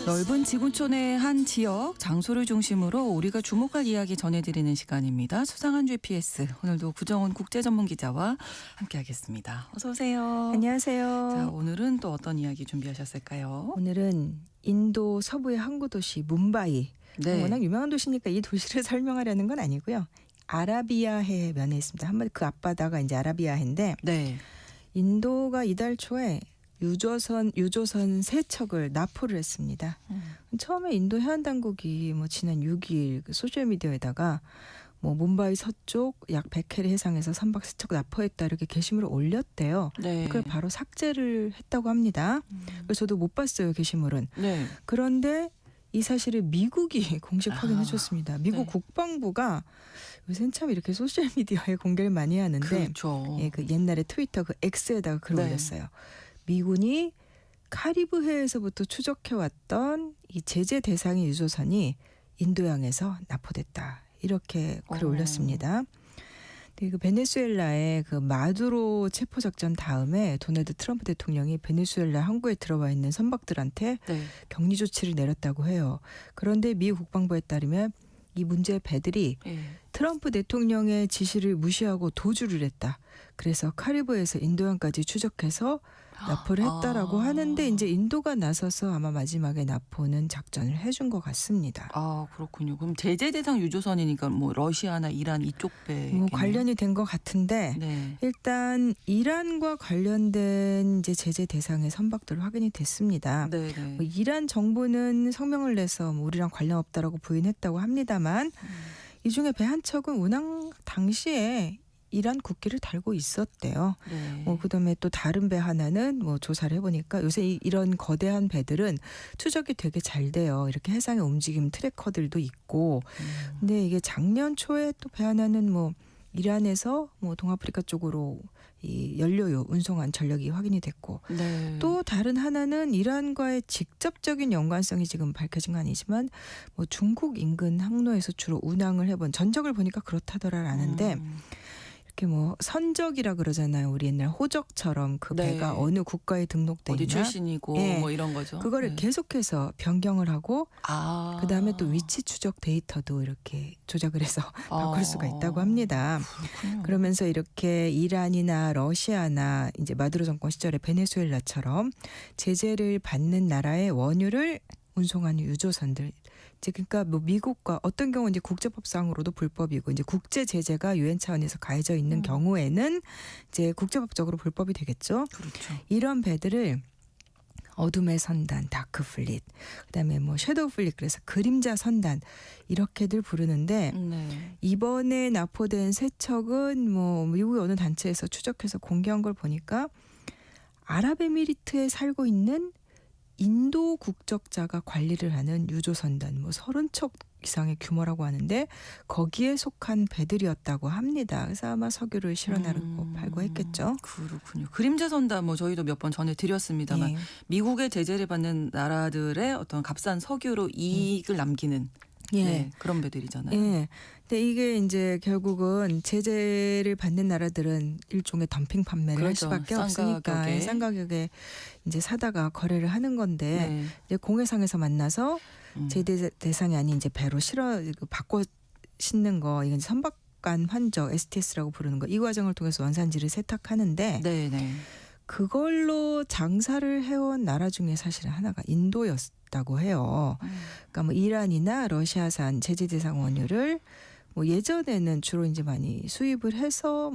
넓은 지구촌의 한 지역, 장소를 중심으로 우리가 주목할 이야기 전해드리는 시간입니다. 수상한 GPS. 오늘도 구정훈 국제전문기자와 함께하겠습니다. 어서 오세요. 안녕하세요. 자, 오늘은 또 어떤 이야기 준비하셨을까요? 오늘은 인도 서부의 항구 도시 뭄바이. 네. 워낙 유명한 도시니까 이 도시를 설명하려는 건 아니고요. 아라비아해 면에 있습니다. 한마디 그 앞바다가 이제 아라비아해인데 네. 인도가 이달 초에 유조선 3척을 납포를 했습니다. 처음에 인도 해안 당국이 지난 6일 그 소셜 미디어에다가 뭄바이 서쪽 약 100캐리 해상에서 선박 3척 납포했다 이렇게 게시물을 올렸대요. 네. 그걸 바로 삭제를 했다고 합니다. 그래서 저도 못 봤어요, 게시물은. 네. 그런데 이 사실을 미국이 공식 확인해 줬습니다. 미국 네. 국방부가 요새는 참 이렇게 소셜 미디어에 공개를 많이 하는데 그렇죠. 예, 그 옛날에 트위터 그 X에다가 글을 네. 올렸어요. 미군이 카리브해에서부터 추적해왔던 이 제재 대상의 유조선이 인도양에서 납포됐다. 이렇게 글을 올렸습니다. 근데 그 베네수엘라의 그 마두로 체포 작전 다음에 도널드 트럼프 대통령이 베네수엘라 항구에 들어와 있는 선박들한테 네. 격리 조치를 내렸다고 해요. 그런데 미 국방부에 따르면 이 문제의 배들이 예. 트럼프 대통령의 지시를 무시하고 도주를 했다. 그래서 카리브해에서 인도양까지 추적해서 납포를 했다라고 하는데 이제 인도가 나서서 아마 마지막에 납포는 작전을 해준 것 같습니다. 아, 그렇군요. 그럼 제재 대상 유조선이니까 러시아나 이란 이쪽 배. 관련이 된 것 같은데 네. 일단 이란과 관련된 이제 제재 대상의 선박들 확인이 됐습니다. 네. 네. 이란 정부는 성명을 내서 우리랑 관련 없다라고 부인했다고 합니다만 이 중에 배 한 척은 운항 당시에 이란 국기를 달고 있었대요. 네. 그다음에 또 다른 배 하나는 조사를 해보니까 요새 이런 거대한 배들은 추적이 되게 잘 돼요. 이렇게 해상에 움직이는 트래커들도 있고. 근데 이게 작년 초에 또 배 하나는 이란에서 동아프리카 쪽으로 이 연료유 운송한 전력이 확인이 됐고 네. 또 다른 하나는 이란과의 직접적인 연관성이 지금 밝혀진 건 아니지만 중국 인근 항로에서 주로 운항을 해본 전적을 보니까 그렇다더라라는데 이렇게 선적이라 그러잖아요. 우리 옛날 호적처럼 그 네. 배가 어느 국가에 등록돼 어디 있나 출신이고 예. 이런 거죠. 그거를 네. 계속해서 변경을 하고 그다음에 또 위치 추적 데이터도 이렇게 조작을 해서 바꿀 수가 있다고 합니다. 그렇군요. 그러면서 이렇게 이란이나 러시아나 이제 마두로 정권 시절에 베네수엘라처럼 제재를 받는 나라의 원유를 운송하는 유조선들 이제 그러니까 미국과 어떤 경우 이제 국제법상으로도 불법이고 이제 국제 제재가 유엔 차원에서 가해져 있는 경우에는 이제 국제법적으로 불법이 되겠죠. 그렇죠. 이런 배들을 어둠의 선단, 다크 플릿, 그다음에 섀도우 플릿 그래서 그림자 선단 이렇게들 부르는데 네. 이번에 납포된 세 척은 미국의 어느 단체에서 추적해서 공개한 걸 보니까 아랍에미리트에 살고 있는 인도 국적자가 관리를 하는 유조선단 30척 이상의 규모라고 하는데 거기에 속한 배들이었다고 합니다. 그래서 아마 석유를 실어 나르고 팔고 했겠죠. 그렇군요. 그림자 선단 저희도 몇 번 전해드렸습니다만 예. 미국의 제재를 받는 나라들의 어떤 값싼 석유로 이익을 남기는 예. 네, 그런 배들이잖아요. 예. 근데 이게 이제 결국은 제재를 받는 나라들은 일종의 덤핑 판매를 할 그렇죠. 수밖에 싼 없으니까 가격에. 싼 가격에 이제 사다가 거래를 하는 건데 네. 이제 공해상에서 만나서 제재 대상이 아닌 이제 배로 바꿔 싣는 거 이건 선박 간 환적 STS라고 부르는 거 이 과정을 통해서 원산지를 세탁하는데 네, 네. 그걸로 장사를 해온 나라 중에 사실은 하나가 인도였다고 해요. 그러니까 이란이나 러시아산 제재 대상 원유를 예전에는 주로 이제 많이 수입을 해서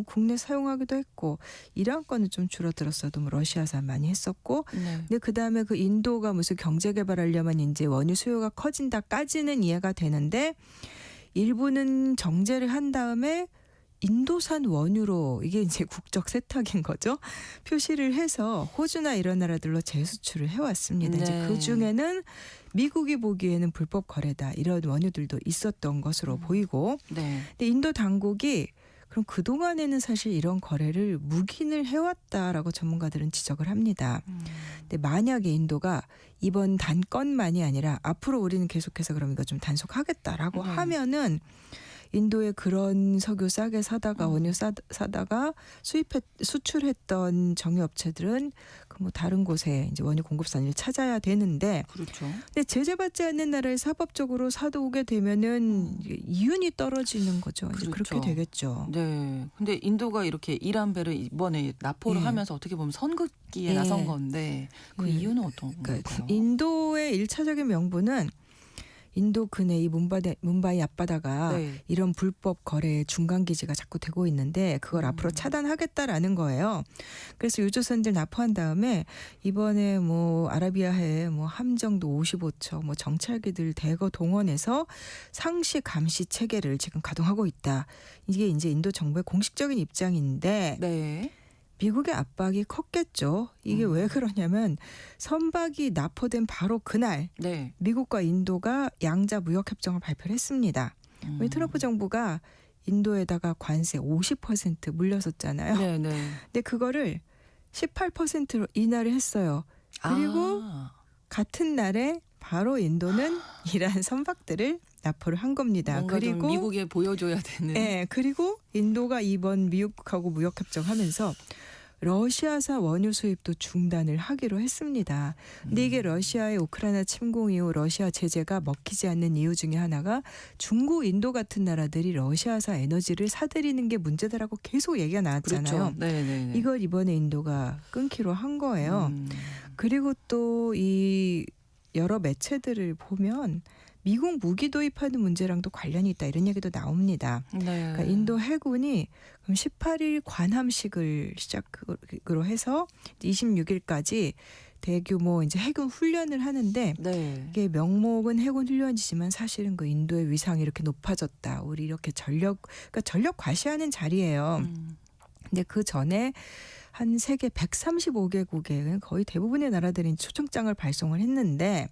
국내 사용하기도 했고 이란 거는 좀 줄어들었어도 러시아산 많이 했었고 네. 근데 그다음에 그 인도가 무슨 경제 개발하려면 이제 원유 수요가 커진다까지는 이해가 되는데 일부는 정제를 한 다음에 인도산 원유로 이게 이제 국적 세탁인 거죠. 표시를 해서 호주나 이런 나라들로 재수출을 해왔습니다. 네. 이제 그 중에는 미국이 보기에는 불법 거래다 이런 원유들도 있었던 것으로 보이고, 네. 근데 인도 당국이 그럼 그 동안에는 사실 이런 거래를 묵인을 해왔다라고 전문가들은 지적을 합니다. 근데 만약에 인도가 이번 단건만이 아니라 앞으로 우리는 계속해서 그럼 이거 좀 단속하겠다라고 하면은 인도에 그런 석유 싸게 사다가 원유 사다가 수출했던 정유업체들은 그 뭐 다른 곳에 이제 원유 공급선을 찾아야 되는데 그렇죠. 근데 제재받지 않는 나라에 사법적으로 사두게 되면은 이게 이윤이 떨어지는 거죠. 이제 그렇죠. 그렇게 되겠죠. 네. 근데 인도가 이렇게 이란 배를 이번에 납포를 예. 하면서 어떻게 보면 선긋기에 예. 나선 건데 그 예. 이유는 어떤 그러니까 걸까요? 인도의 1차적인 명분은 인도 근해 이 문바이 앞바다가 네. 이런 불법 거래의 중간 기지가 자꾸 되고 있는데 그걸 앞으로 차단하겠다라는 거예요. 그래서 유조선들 납포한 다음에 이번에 뭐 아라비아해 뭐 함정도 55척 뭐 정찰기들 대거 동원해서 상시 감시 체계를 지금 가동하고 있다. 이게 이제 인도 정부의 공식적인 입장인데 네. 미국의 압박이 컸겠죠. 이게 왜 그러냐면 선박이 납포된 바로 그날 네. 미국과 인도가 양자 무역 협정을 발표를 했습니다. 우리 트럼프 정부가 인도에다가 관세 50% 물렸었잖아요. 네, 네. 근데 그거를 18%로 인하를 했어요. 그리고 같은 날에 바로 인도는 이란 선박들을 납포를 한 겁니다. 뭔가 좀 그리고 미국에 보여줘야 되는. 네, 그리고 인도가 이번 미국하고 무역 협정하면서 러시아산 원유 수입도 중단을 하기로 했습니다. 근데 이게 러시아의 우크라이나 침공 이후 러시아 제재가 먹히지 않는 이유 중에 하나가 중국, 인도 같은 나라들이 러시아산 에너지를 사들이는 게 문제다라고 계속 얘기가 나왔잖아요. 그렇죠. 네, 네, 네. 이걸 이번에 인도가 끊기로 한 거예요. 그리고 또 이 여러 매체들을 보면 미국 무기 도입하는 문제랑도 관련이 있다 이런 얘기도 나옵니다. 네. 그러니까 인도 해군이 그럼 18일 관함식을 시작으로 해서 26일까지 대규모 이제 해군 훈련을 하는데 네. 이게 명목은 해군 훈련이지만 사실은 그 인도의 위상이 이렇게 높아졌다. 우리 이렇게 그러니까 전력 과시하는 자리예요. 근데 그 전에 한 세계 135개국의 거의 대부분의 나라들이 초청장을 발송을 했는데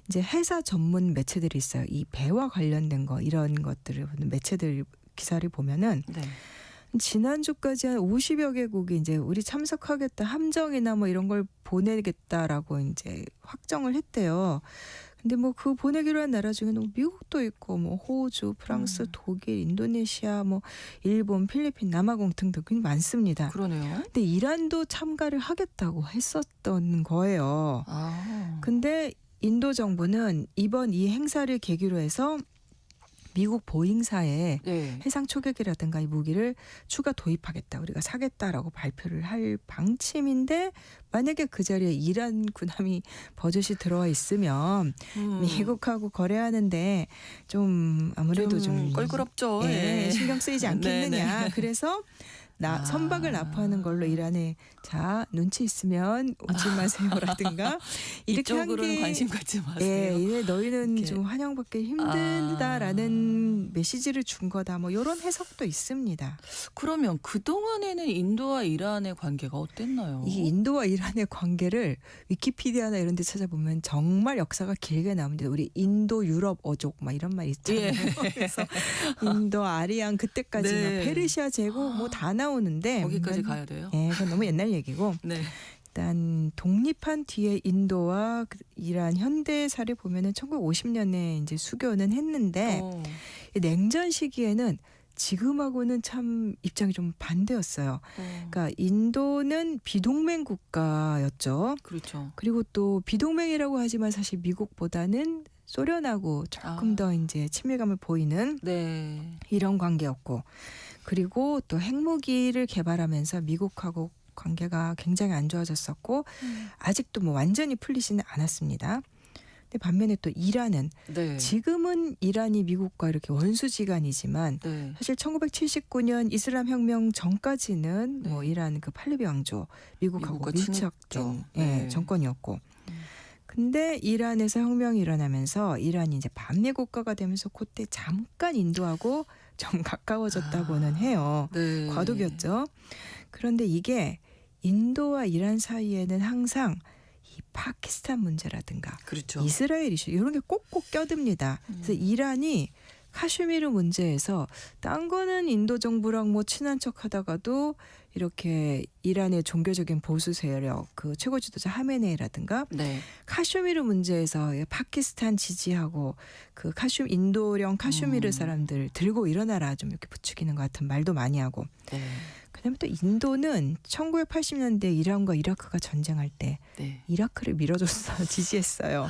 이제 해사 전문 매체들이 있어요. 이 배와 관련된 거 이런 것들을 보는 매체들 기사를 보면은 네. 지난주까지 한 50여 개국이 이제 우리 참석하겠다 함정이나 뭐 이런 걸 보내겠다라고 이제 확정을 했대요. 근데 뭐 그 보내기로 한 나라 중에는 미국도 있고 뭐 호주, 프랑스, 독일, 인도네시아, 뭐 일본, 필리핀, 남아공 등등 많습니다. 그러네요. 근데 이란도 참가를 하겠다고 했었던 거예요. 아. 근데 인도 정부는 이번 이 행사를 계기로 해서 미국 보잉사에 네. 해상 초계기라든가 이 무기를 추가 도입하겠다. 우리가 사겠다라고 발표를 할 방침인데 만약에 그 자리에 이란 군함이 버젓이 들어와 있으면 미국하고 거래하는데 좀 아무래도 좀 껄끄럽죠. 예, 예. 신경 쓰이지 않겠느냐. 네네. 그래서 선박을 납포하는 걸로 이란에 자 눈치 있으면 오지 마세요라든가 이렇게 한 이쪽으로는 게 관심 갖지 마세요. 예, 이래 너희는 이렇게. 좀 환영받기 힘들다라는 메시지를 준 거다. 뭐 이런 해석도 있습니다. 그러면 그동안에는 인도와 이란의 관계가 어땠나요? 이 인도와 이란의 관계를 위키피디아나 이런 데 찾아보면 정말 역사가 길게 나옵니다. 우리 인도 유럽 어족 막 이런 말 있잖아요. 예. 그래서 인도 아리안 그때까지 네. 막 페르시아 제국 뭐 다 나오는데 거기까지 가야 돼요? 예, 그건 너무 옛날 얘기고 네. 일단 독립한 뒤에 인도와 이란 현대사를 보면은 1950년에 이제 수교는 했는데 이 냉전 시기에는 지금하고는 참 입장이 좀 반대였어요. 그러니까 인도는 비동맹 국가였죠. 그렇죠. 그리고 또 비동맹이라고 하지만 사실 미국보다는 소련하고 조금 더 이제 친밀감을 보이는 네. 이런 관계였고, 그리고 또 핵무기를 개발하면서 미국하고 관계가 굉장히 안 좋아졌었고 아직도 뭐 완전히 풀리지는 않았습니다. 근데 반면에 또 이란은 네. 지금은 이란이 미국과 이렇게 원수지간이지만 네. 사실 1979년 이슬람 혁명 전까지는 네. 뭐 이란 그 팔레비 왕조 미국하고 미국과 밀착된 친했죠. 예, 네. 정권이었고, 근데 이란에서 혁명이 일어나면서 이란이 이제 반미 국가가 되면서 그때 잠깐 인도하고 좀 가까워졌다고는 해요. 네. 과도기였죠. 그런데 이게 인도와 이란 사이에는 항상 이 파키스탄 문제라든가 그렇죠. 이스라엘 이슈 이런 게 꼭꼭 껴듭니다. 그래서 이란이 카슈미르 문제에서 딴 거는 인도 정부랑 뭐 친한 척하다가도 이렇게 이란의 종교적인 보수 세력 그 최고 지도자 하메네이라든가 네. 카슈미르 문제에서 파키스탄 지지하고 그 인도령 카슈미르 사람들 들고 일어나라 좀 이렇게 부추기는 것 같은 말도 많이 하고 네. 그다음에 또 인도는 1980년대 이란과 이라크가 전쟁할 때 네. 이라크를 밀어줬어 지지했어요.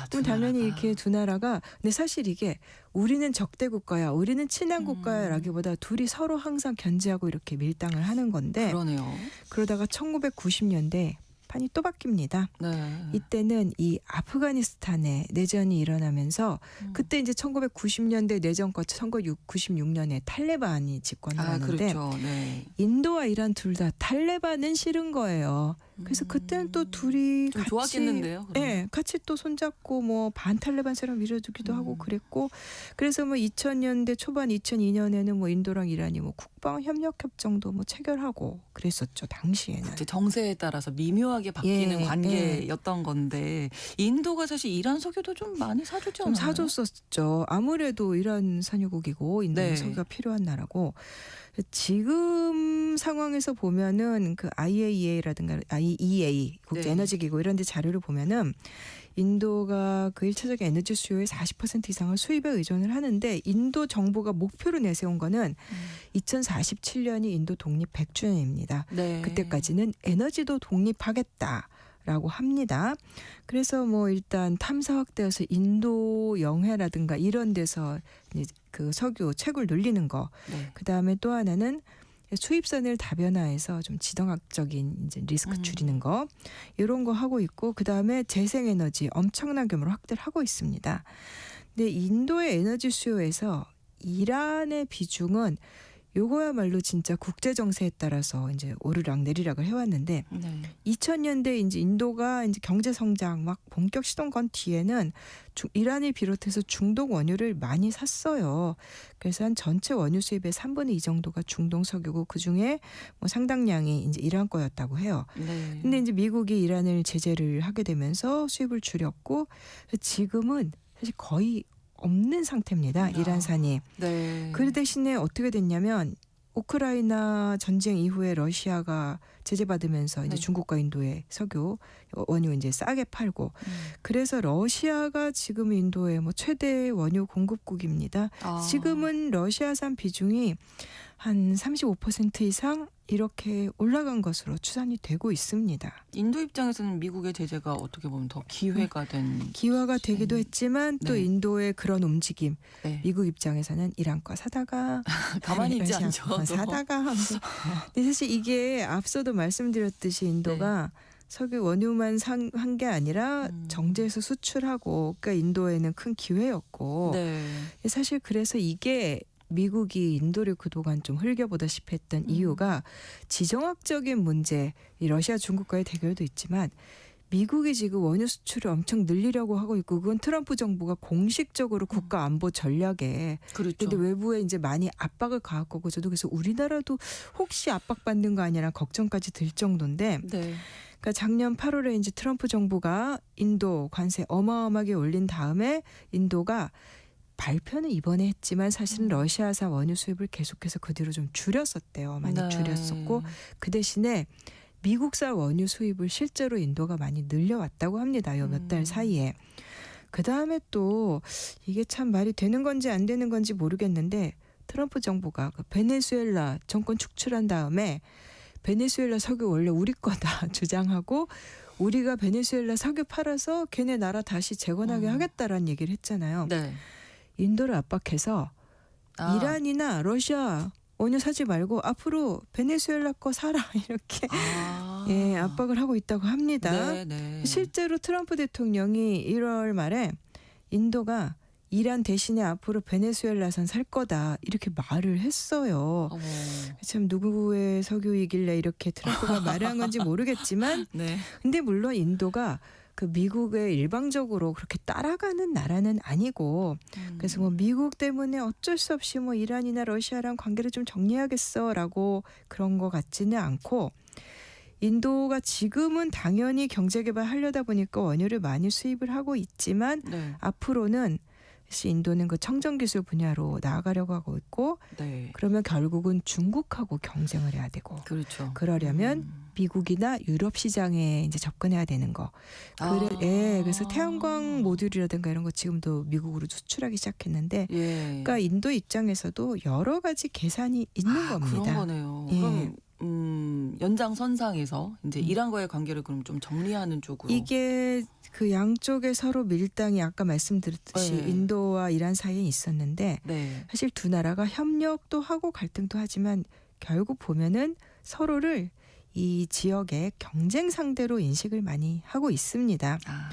그럼 당연히 이렇게 두 나라가 근데 사실 이게 우리는 적대 국가야, 우리는 친한 국가야라기보다 둘이 서로 항상 견제하고 이렇게 밀당을 하는 건데 그러네요. 그러다가 1990년대 판이 또 바뀝니다. 네. 이때는 이 아프가니스탄에 내전이 일어나면서 그때 이제 1990년대 내전 거쳐 1996년에 탈레반이 집권을 하는데 그렇죠. 네. 인도와 이란 둘 다 탈레반은 싫은 거예요. 그래서 그때는 또 둘이 좀 같이 좋았겠는데요. 네, 같이 또 손잡고 뭐 반탈레반처럼 밀어주기도 하고 그랬고 그래서 뭐 2000년대 초반 2002년에는 뭐 인도랑 이란이 뭐 국방 협력 협정도 뭐 체결하고 그랬었죠 당시에는. 이제 정세에 따라서 미묘하게 바뀌는 예, 관계였던 건데 인도가 사실 이란 석유도 좀 많이 사주지 좀 않아요? 사줬었죠. 아무래도 이란 산유국이고 인도는 네. 석유가 필요한 나라고 지금 상황에서 보면은 그 IAEA라든가 IEA 국제 네. 에너지 기구 이런 데 자료를 보면은 인도가 그 1차적 에너지 수요의 40% 이상을 수입에 의존을 하는데 인도 정부가 목표로 내세운 거는 2047년이 인도 독립 100주년입니다. 네. 그때까지는 에너지도 독립하겠다라고 합니다. 그래서 뭐 일단 탐사 확대해서 인도 영해라든가 이런 데서 이제 그 석유 채굴 늘리는 거. 네. 그다음에 또 하나는 수입선을 다변화해서 좀 지정학적인 이제 리스크 줄이는 거 이런 거 하고 있고 그다음에 재생에너지 엄청난 규모로 확대를 하고 있습니다. 근데 인도의 에너지 수요에서 이란의 비중은 요거야말로 진짜 국제 정세에 따라서 이제 오르락 내리락을 해왔는데 네. 2000년대 이제 인도가 이제 경제 성장 막 본격 시동 건 뒤에는 이란을 비롯해서 중동 원유를 많이 샀어요. 그래서 한 전체 원유 수입의 3분의 2 정도가 중동 석유고 그 중에 뭐 상당량이 이제 이란 거였다고 해요. 네. 근데 이제 미국이 이란을 제재를 하게 되면서 수입을 줄였고 지금은 사실 거의 없는 상태입니다. 이란산이. 네. 그 대신에 어떻게 됐냐면 우크라이나 전쟁 이후에 러시아가 제재받으면서 이제 네. 중국과 인도의 석유 원유 이제 싸게 팔고 그래서 러시아가 지금 인도의 뭐 최대 원유 공급국입니다. 지금은 러시아산 비중이 한 35% 이상 이렇게 올라간 것으로 추산이 되고 있습니다. 인도 입장에서는 미국의 제재가 어떻게 보면 더 기회가 된 기화가 되기도 했지만 또 네. 인도의 그런 움직임 네. 미국 입장에서는 이란 거 사다가 가만히 있지 러시아 않죠. 거 또. 사다가 하면서 근데 사실 이게 앞서도 말씀드렸듯이 인도가 석유 원유만 한 게 아니라 정제해서 수출하고 그러니까 인도에는 큰 기회였고 네. 사실 그래서 이게 미국이 인도를 그동안 좀 흘겨보다시피 했던 이유가 지정학적인 문제, 이 러시아 중국과의 대결도 있지만 미국이 지금 원유 수출을 엄청 늘리려고 하고 있고 그건 트럼프 정부가 공식적으로 국가 안보 전략에 그렇죠. 근데 외부에 이제 많이 압박을 가할 거고 저도 그래서 우리나라도 혹시 압박받는 거 아니라 걱정까지 들 정도인데 네. 그러니까 작년 8월에 이제 트럼프 정부가 인도 관세 어마어마하게 올린 다음에 인도가 발표는 이번에 했지만 사실은 러시아산 원유 수입을 계속해서 그 뒤로 좀 줄였었대요. 많이 네. 줄였었고 그 대신에 미국산 원유 수입을 실제로 인도가 많이 늘려왔다고 합니다. 요 몇 달 사이에. 그다음에 또 이게 참 말이 되는 건지 안 되는 건지 모르겠는데 트럼프 정부가 그 베네수엘라 정권 축출한 다음에 베네수엘라 석유 원래 우리 거다 주장하고 우리가 베네수엘라 석유 팔아서 걔네 나라 다시 재건하게 하겠다라는 얘기를 했잖아요. 네. 인도를 압박해서 이란이나 러시아 원유 사지 말고 앞으로 베네수엘라 거 사라 이렇게 예, 압박을 하고 있다고 합니다. 네, 네. 실제로 트럼프 대통령이 1월 말에 인도가 이란 대신에 앞으로 베네수엘라산 살 거다 이렇게 말을 했어요. 어머. 참 누구의 석유이길래 이렇게 트럼프가 말한 건지 모르겠지만 네. 근데 물론 인도가 그 미국에 일방적으로 그렇게 따라가는 나라는 아니고 그래서 뭐 미국 때문에 어쩔 수 없이 뭐 이란이나 러시아랑 관계를 좀 정리하겠어라고 그런 거 같지는 않고 인도가 지금은 당연히 경제 개발하려다 보니까 원유를 많이 수입을 하고 있지만 네. 앞으로는 그래서 인도는 그 청정 기술 분야로 나아가려고 하고 있고 네. 그러면 결국은 중국하고 경쟁을 해야 되고 그렇죠. 그러려면 미국이나 유럽 시장에 이제 접근해야 되는 거. 그래서 태양광 모듈이라든가 이런 거 지금도 미국으로 수출하기 시작했는데 예. 그러니까 인도 입장에서도 여러 가지 계산이 있는 겁니다. 그런 거네요. 예. 그럼 연장선상에서 이제 이란과의 관계를 그럼 좀 정리하는 쪽으로. 이게 그 양쪽에 서로 밀당이 아까 말씀드렸듯이 네. 인도와 이란 사이에 있었는데 네. 사실 두 나라가 협력도 하고 갈등도 하지만 결국 보면은 서로를 이 지역의 경쟁 상대로 인식을 많이 하고 있습니다. 아,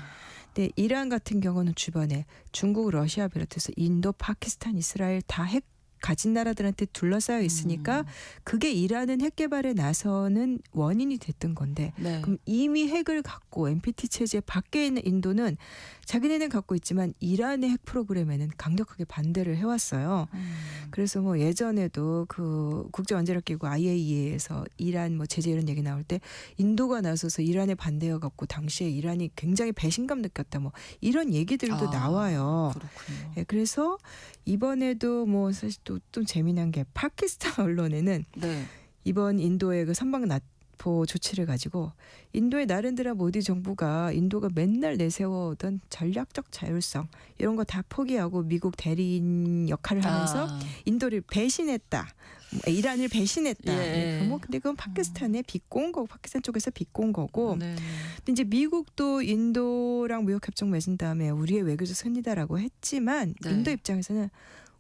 근데 이란 같은 경우는 주변에 중국, 러시아 비롯해서 인도, 파키스탄, 이스라엘 다 핵 가진 나라들한테 둘러싸여 있으니까 그게 이란은 핵 개발에 나서는 원인이 됐던 건데 네. 그럼 이미 핵을 갖고 NPT 체제 밖에 있는 인도는 자기네는 갖고 있지만 이란의 핵 프로그램에는 강력하게 반대를 해왔어요. 그래서 뭐 예전에도 그 국제원자력기구 IAEA에서 이란 뭐 제재 이런 얘기 나올 때 인도가 나서서 이란에 반대해 갖고 당시에 이란이 굉장히 배신감 느꼈다 뭐 이런 얘기들도 나와요. 그렇군요. 예, 그래서 이번에도 뭐 사실 또 좀 재미난 게 파키스탄 언론에는 네. 이번 인도의 그 선박 납포 조치를 가지고 인도의 나렌드라 모디 정부가 인도가 맨날 내세워오던 전략적 자율성 이런 거 다 포기하고 미국 대리인 역할을 하면서 인도를 배신했다. 이란을 배신했다. 예. 뭐 근데 그건 파키스탄에 비꼰 거고 파키스탄 쪽에서 비꼰 거고. 네. 근데 이제 미국도 인도랑 무역 협정 맺은 다음에 우리의 외교적 승리다라고 했지만 네. 인도 입장에서는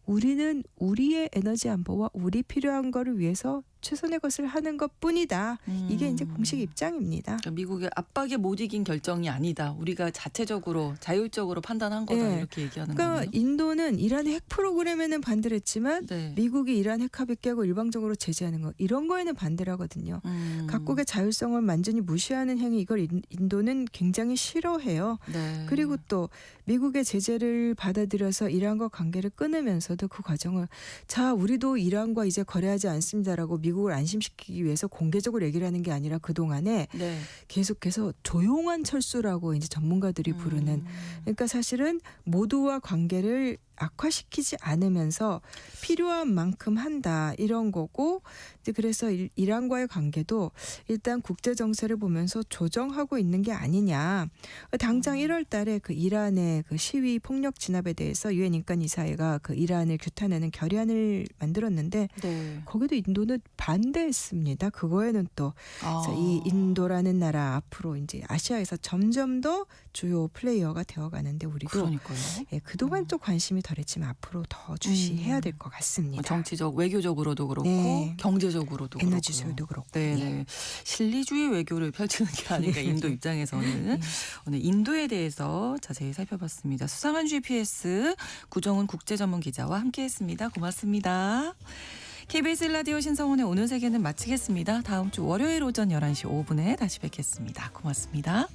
우리는 우리의 에너지 안보와 우리 필요한 거를 위해서 최선의 것을 하는 것뿐이다. 이게 이제 공식 입장입니다. 그러니까 미국의 압박에 못 이긴 결정이 아니다. 우리가 자체적으로 자율적으로 판단한 거다. 네. 이렇게 얘기하는 그러니까 거네요. 인도는 이란의 핵 프로그램에는 반대를 했지만 네. 미국이 이란 핵 합의 깨고 일방적으로 제재하는 거 이런 거에는 반대를 하거든요. 각국의 자율성을 완전히 무시하는 행위 이걸 인도는 굉장히 싫어해요. 네. 그리고 또 미국의 제재를 받아들여서 이란과 관계를 끊으면서도 그 과정을 자 우리도 이란과 이제 거래하지 않습니다라고 미국을 안심시키기 위해서 공개적으로 얘기를 하는 게 아니라 그동안에 네. 계속해서 조용한 철수라고 이제 전문가들이 부르는 그러니까 사실은 모두와 관계를 악화시키지 않으면서 필요한 만큼 한다 이런 거고 이제 그래서 이란과의 관계도 일단 국제 정세를 보면서 조정하고 있는 게 아니냐. 당장 1월 달에 그 이란의 그 시위 폭력 진압에 대해서 유엔 인권이사회가 그 이란을 규탄하는 결의안을 만들었는데 네. 거기도 인도는 반대했습니다. 그거에는 또 그래서 이 인도라는 나라 앞으로 이제 아시아에서 점점 더 주요 플레이어가 되어가는데 우리도 그러니까요. 예, 그동안 또 관심이 덜했지만 앞으로 더 주시해야 될 것 같습니다. 정치적, 외교적으로도 그렇고 네. 경제적으로도 에너지 그렇고요. 소유도 그렇고. 네, 예. 네. 실리주의 외교를 펼치는 게 아닌가 인도 입장에서는 오늘 인도에 대해서 자세히 살펴봤습니다. 수상한 GPS 구정훈 국제전문기자와 함께했습니다. 고맙습니다. KBS 라디오 신성원의 오늘 세계는 마치겠습니다. 다음 주 월요일 오전 11시 5분에 다시 뵙겠습니다. 고맙습니다.